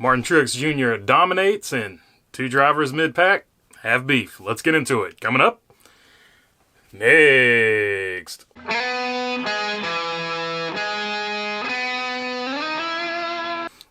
Martin Truex Jr. dominates and two drivers mid-pack have beef. Let's get into it. Coming up next.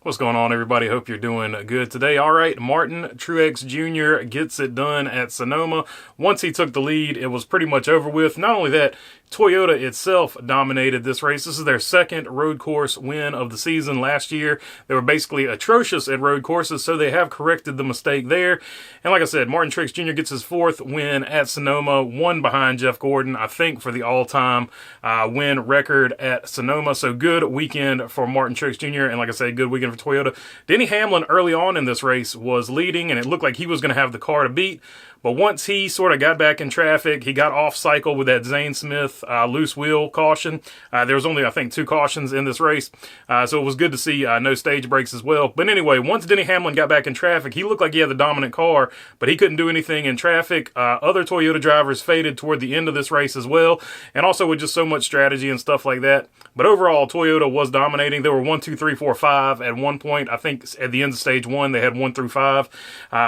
What's going on, everybody? Hope you're doing good today. All right, Martin Truex Jr. gets it done at Sonoma. Once he took the lead, it was pretty much over with. Not only that, Toyota itself dominated this race. This is their second road course win of the season. Last year, they were basically atrocious at road courses, so they have corrected the mistake there. And like I said, Martin Truex Jr. gets his fourth win at Sonoma, one behind Jeff Gordon, I think, for the all-time win record at Sonoma. So good weekend for Martin Truex Jr. And like I said, good weekend for Toyota. Denny Hamlin early on in this race was leading, and it looked like he was going to have the car to beat. But once he sort of got back in traffic, he got off cycle with that Zane Smith loose wheel caution. There was only, I think, 2 cautions in this race. So it was good to see no stage breaks as well. But anyway, once Denny Hamlin got back in traffic, he looked like he had the dominant car, but he couldn't do anything in traffic. Other Toyota drivers faded toward the end of this race as well, and also with just so much strategy and stuff like that. But overall, Toyota was dominating. There were 1, 2, 3, 4, 5 at one point. I think at the end of stage 1, they had 1 through 5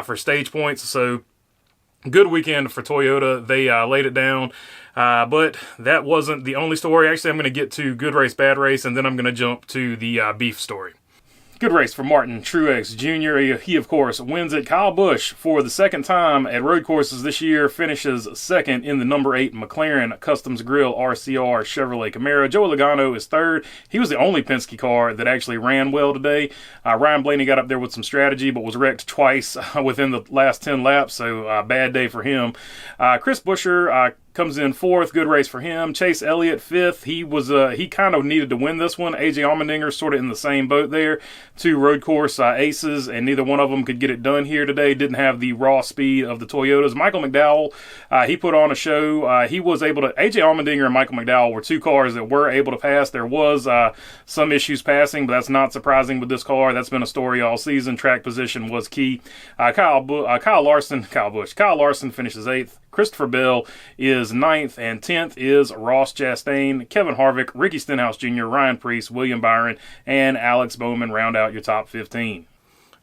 for stage points. So good weekend for Toyota. They laid it down. But that wasn't the only story. Actually, I'm going to get to good race, bad race, and then I'm going to jump to the beef story. Good race for Martin Truex Jr. He, of course, wins it. Kyle Busch, for the second time at road courses this year, finishes second in the number 8 McLaren Customs Grill RCR Chevrolet Camaro. Joey Logano is third. He was the only Penske car that actually ran well today. Ryan Blaney got up there with some strategy, but was wrecked twice within the last 10 laps, so bad day for him. Chris Buescher comes in 4th. Good race for him. Chase Elliott 5th. He kind of needed to win this one. AJ Allmendinger sort of in the same boat there. 2 road course aces, and neither one of them could get it done here today. Didn't have the raw speed of the Toyotas. Michael McDowell, he put on a show. He was able to. AJ Allmendinger and Michael McDowell were 2 cars that were able to pass. There was some issues passing, but that's not surprising with this car. That's been a story all season. Track position was key. Kyle Larson finishes 8th. Christopher Bell is 9th, and 10th is Ross Chastain, Kevin Harvick, Ricky Stenhouse Jr., Ryan Preece, William Byron, and Alex Bowman round out your top 15.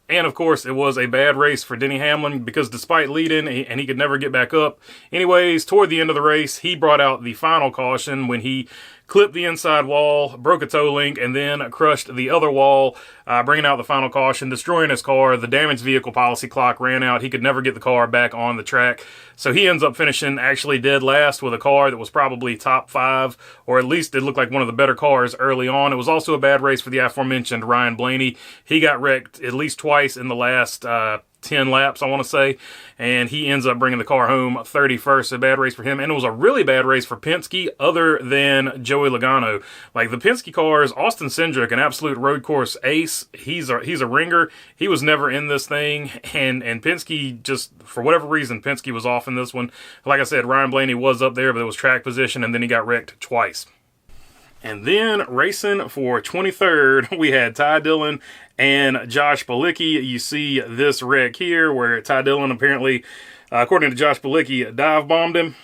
And, of course, it was a bad race for Denny Hamlin because despite leading, and he could never get back up. Anyways, toward the end of the race, he brought out the final caution when he clipped the inside wall, broke a toe link, and then crushed the other wall, bringing out the final caution, destroying his car. The damaged vehicle policy clock ran out. He could never get the car back on the track. So he ends up finishing actually dead last with a car that was probably top 5, or at least it looked like one of the better cars early on. It was also a bad race for the aforementioned Ryan Blaney. He got wrecked at least twice in the last 10 laps, I want to say, and he ends up bringing the car home 31st. A bad race for him, and it was a really bad race for Penske other than Joey Logano. Like the Penske cars, Austin Cindric, an absolute road course ace. He's a ringer. He was never in this thing, and Penske, just for whatever reason, Penske was off in this one. Like I said, Ryan Blaney was up there, but it was track position, and then he got wrecked twice. And then racing for 23rd, we had Ty Dillon and Josh Bilicki. You see this wreck here where Ty Dillon apparently, according to Josh Bilicki, dive bombed him.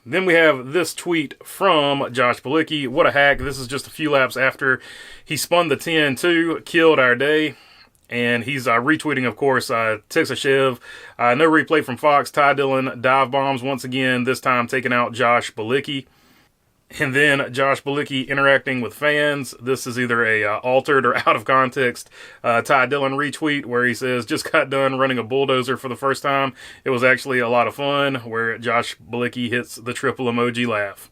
Then we have this tweet from Josh Bilicki. What a hack. This is just a few laps after he spun the 10-2, killed our day. And he's retweeting, of course, Texas Chev. No replay from Fox. Ty Dillon dive bombs once again, this time taking out Josh Bilicki. And then Josh Bilicki interacting with fans. This is either a altered or out of context Ty Dillon retweet where he says, just got done running a bulldozer for the first time. It was actually a lot of fun, where Josh Bilicki hits the triple emoji laugh.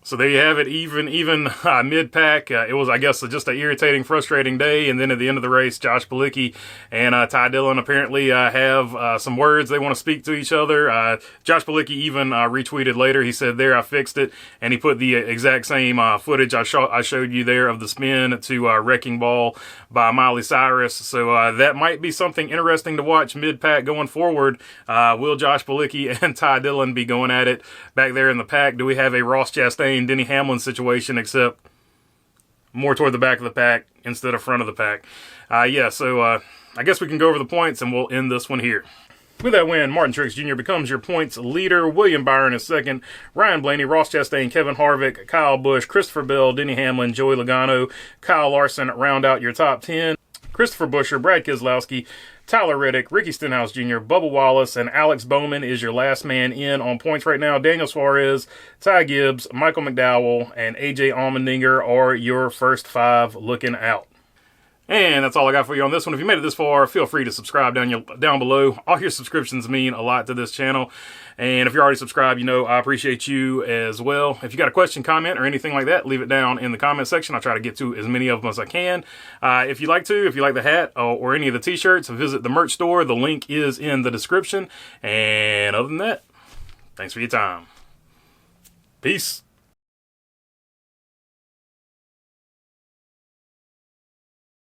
So there you have it, even mid-pack. It was, I guess, just an irritating, frustrating day. And then at the end of the race, Josh Bilicki and Ty Dillon apparently have some words they want to speak to each other. Josh Bilicki even retweeted later. He said, there, I fixed it. And he put the exact same footage I showed you there of the spin to Wrecking Ball by Miley Cyrus. So that might be something interesting to watch mid-pack going forward. Will Josh Bilicki and Ty Dillon be going at it back there in the pack? Do we have a Ross Chastain Denny Hamlin situation, except more toward the back of the pack instead of front of the pack? So I guess we can go over the points and we'll end this one here. With that win, Martin Truex Jr. becomes your points leader. William Byron is second. Ryan Blaney, Ross Chastain, Kevin Harvick, Kyle Busch, Christopher Bell, Denny Hamlin, Joey Logano, Kyle Larson round out your top 10. Christopher Busher, Brad Keselowski, Tyler Reddick, Ricky Stenhouse Jr., Bubba Wallace, and Alex Bowman is your last man in on points right now. Daniel Suarez, Ty Gibbs, Michael McDowell, and AJ Allmendinger are your first 5 looking out. And that's all I got for you on this one. If you made it this far, feel free to subscribe down below. All your subscriptions mean a lot to this channel. And if you're already subscribed, you know I appreciate you as well. If you got a question, comment, or anything like that, leave it down in the comment section. I'll try to get to as many of them as I can. If you like the hat or any of the t-shirts, visit the merch store. The link is in the description. And other than that, thanks for your time. Peace.